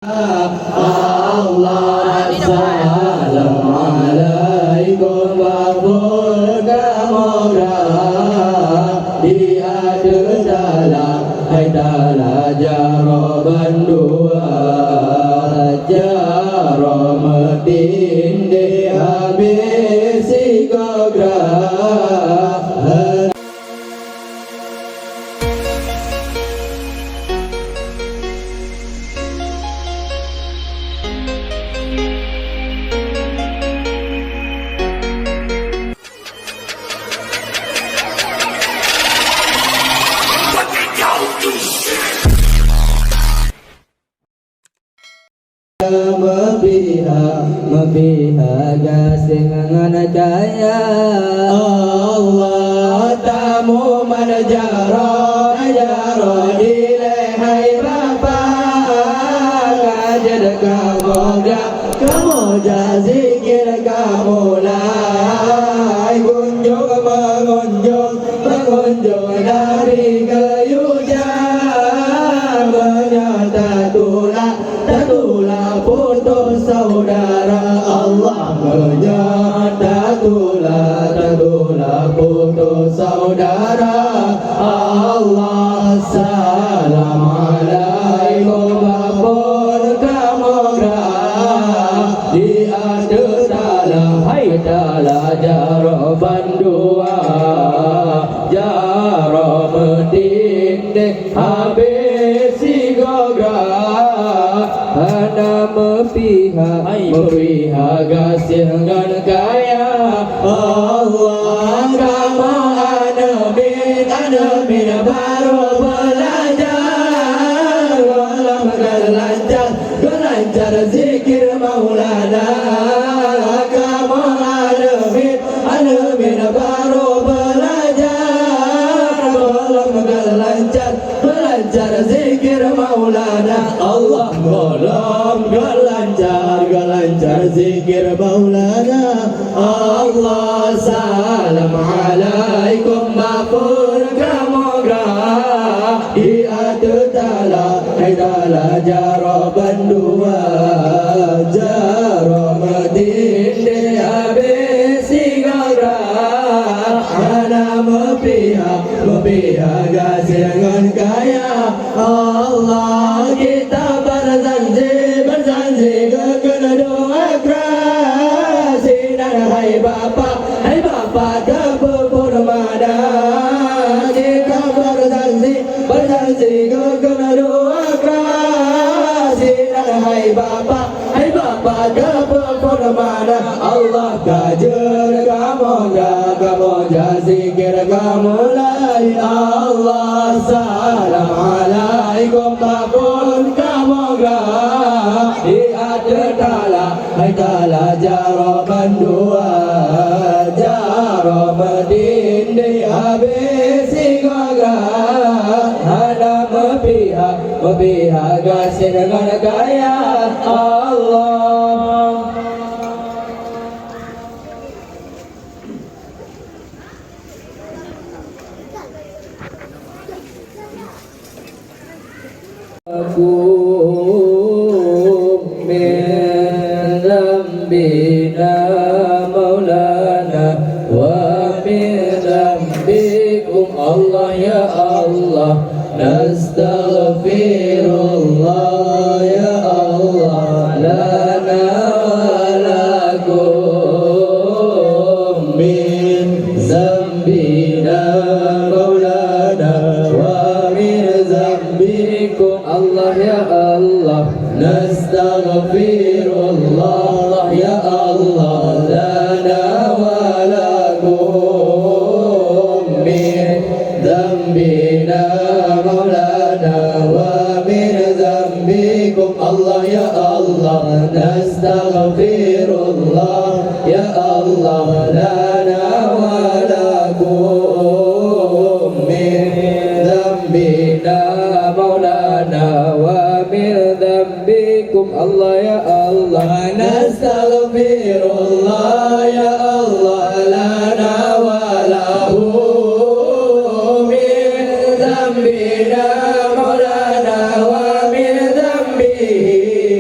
Assalamualaikum warahmatullahi di adalah hai dalah jaraban dua jaramatin di habis gogra. Mabiha gasingan kaya Allah tamu manjaro jaro dilehai bapa kajar kamu zikir kamu lai kunjung mengunjung dari kayujan menyata tatulah putus saudara Allah menyata tatulah putus saudara Allah. Assalamualaikum wapun kamogra di dalam hai dalah jaraban dua jaramatin deh habis gogra ana mepiha gasingan kaya Allah kama anamin baru belajar walam gelancar zikir maulana kama anamin baru belajar walam gelancar zikir maulana Allah gelancar zikir maulana Allah. Assalamualaikum mapur kamogra di dalah jaraban dua jaramatin di habis gogra ana mepiha gasingan kaya Allah kita berjanji kena doa keras hai bapa kepurmada kita berjanji kena doa keras hai bapa kepurmada Allah kajar kamu zikir kamu lai Allah. Assalamualaikum wapun kamoga di dalah jaraban dua jaramatin di habis gogra ada mepiha gasingan kaya Allah. Aku min dambina maulana wa min dambikum Allah ya Allah nastaghfirullah ya Allah lana wa lakum min dambina maulana wa min dambikum Allah ya Allah nastaghfirullah ya Allah lana wa lakum min dambina maulana wa min dambikum Allah ya Allah nastaghfirullah ya Allah lana wa lakum min dambina maulana wa min dambikum Allah ya Allah nastaghfirullah ya Allah lana wa lahum min dambina maulana wa min dambihi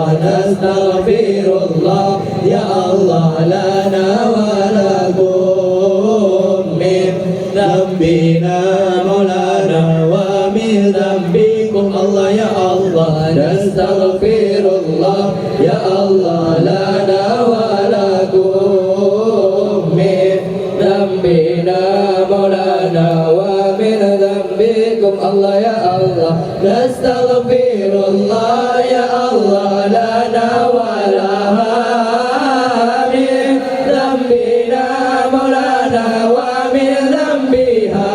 Allah nastaghfirullah ya Allah lana wa lakum min dhanbina maulana wa min dhanbikum Allah ya Allah nastaghfirullah ya Allah lana wa lakum min dhanbina maulana wa min dhanbikum Allah ya Allah nastaghfirullah ya Allah lana wa laha min dhanbina maulana wa min dhanbiha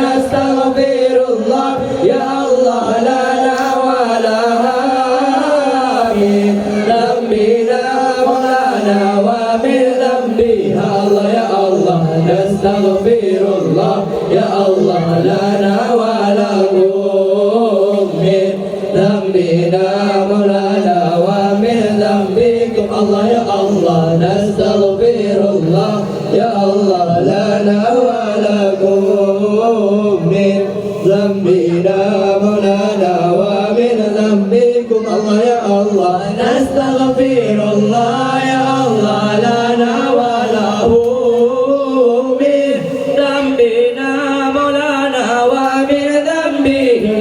nastaghfirullah ya Allah lana wa laha min dhanbina maulana wa min dhanbiha Allah ya Allah nastaghfirullah ya Allah lana wa lakum min dhanbina maulana wa min dhanbikum Allah ya Allah nastaghfirullah ya Allah lana wa lakum min dhanbina maulana wa min dhanbikum Allah ya Allah nastaghfirullah ya Allah lana wa lahum min dhanbina maulana wa min dhanbihi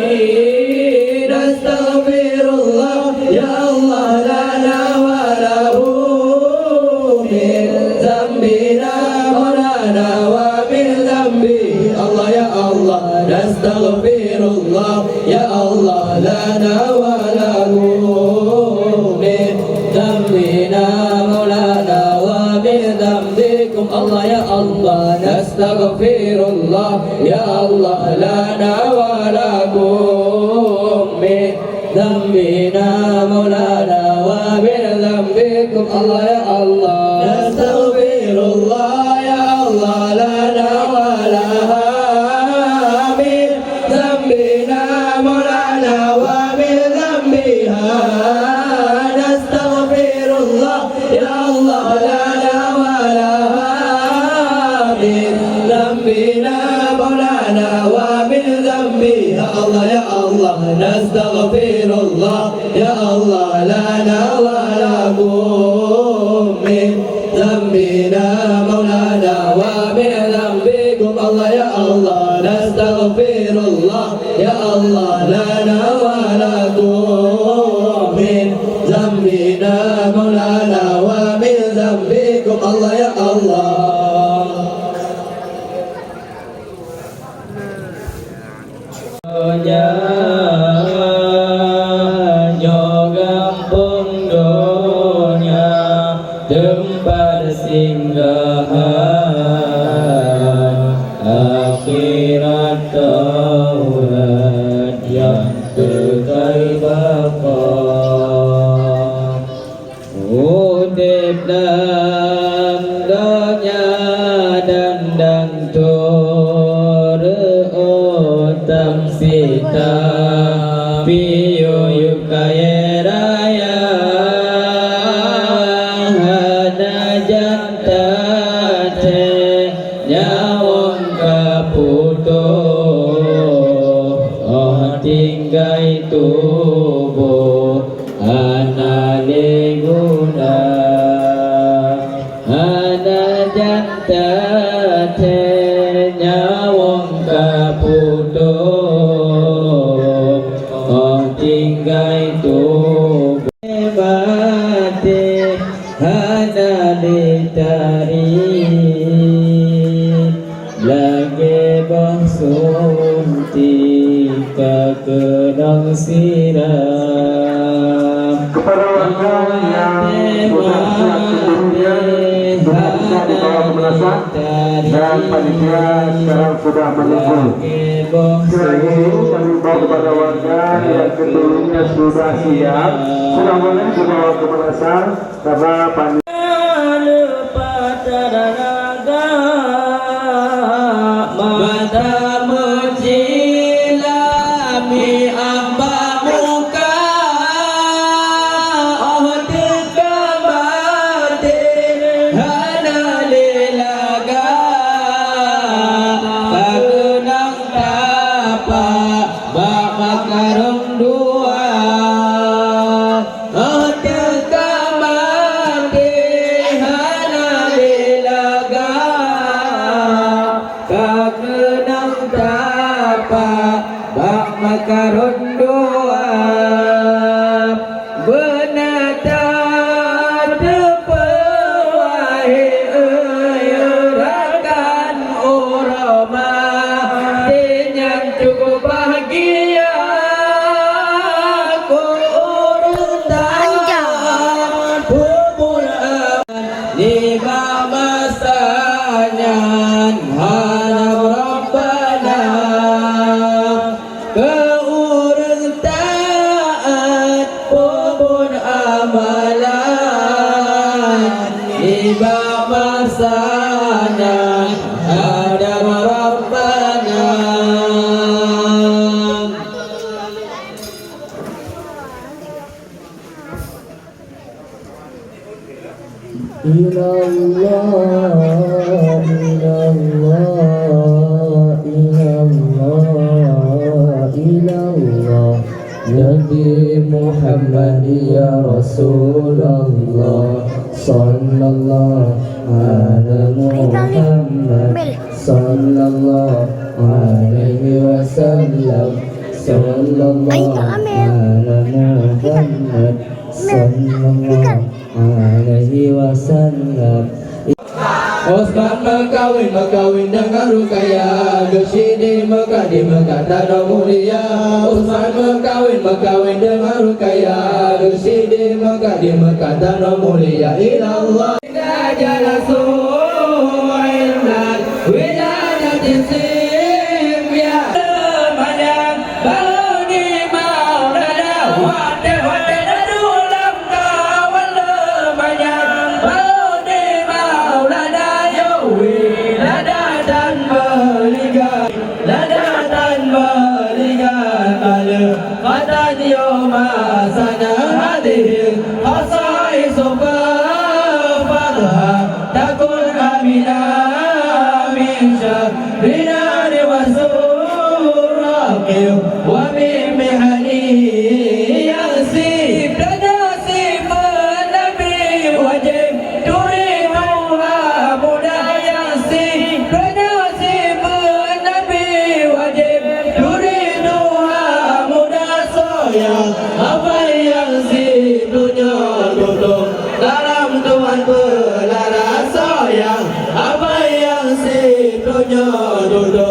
nastaghfirullah ya Allah lana wa lahum min dhanbina maulana wa min dhanbihi Allah ya Allah nastaghfirullah ya Allah lana wa lahum min dhanbina maulana wa min dhanbikum Allah ya Allah nastaghfirullah ya Allah lana wa lakum min dhanbina maulana wa min dhanbikum Allah ya Allah nastaghfirullah ya Allah lana wa laha min dhanbina maulana wa min dhanbiha nastaghfirullah ya Allah lana wa laha min dhanbina maulana wa min dhanbiha Allah ya Allah nastaghfirullah ya Allah lana wa lakum min dhanbina maulana wa min dhanbikum Allah ya Allah nastaghfirullah ya Allah lana wa lakum min dhanbina maulana wa min dhanbikum Allah ya Allah tempat singgahan akhirat Taurat yang kekal baka udip dan donya dan utang sita piyo yuk kaya raya hana janta te nyawang kaputo tinggai tubuh analiguna hana janta te nyawang kaputo tinggai tubuh mati hana ditari lagi bangsunti kekenang siram kepada warga yang sudah siap kemudian sudah bisa dibawa ke belakang dan panitia sekarang sudah menunggu. Lagi kami bawa kepada warga yang keturunnya sudah siap, sudah boleh dibawa ke belakang karena panitia karun doa benata terpewahi rakan urama yang cukup bahagia ku urutan permulaan lima masanya harap Rabbana keurutan pun amalan lima masanya harap Rabbana. Ilallah, ilallah, ilallah, ilallah. Nabi Muhammad ya Rasulullah, sallallahu ala Muhammad, sallallahu alaihi wasallam, sallallahu ala Muhammad, sallallahu alaihi wasallam. Osman berkawin dengan Ruqayyah, Bersidi Mekah di Mekah tanah mulia. Osman berkawin dengan Ruqayyah, Bersidi Mekah di Mekah tanah mulia. Ilallah jalasul wiladatin simya manang bani maulana wate dadulam kawan lemanyang bani maulana ladatan baliga qatan yawma sana hadhihi khasa'is fadha takun amina min syarrinar wa surraqi wa min mihani yasib tanasib nabi wajib turimuha mudah yasib tanasib nabi wajib turimuha mudah sayang apa yang dunia duduk dalam Tuhan berlaras sayang apa yang dunia duduk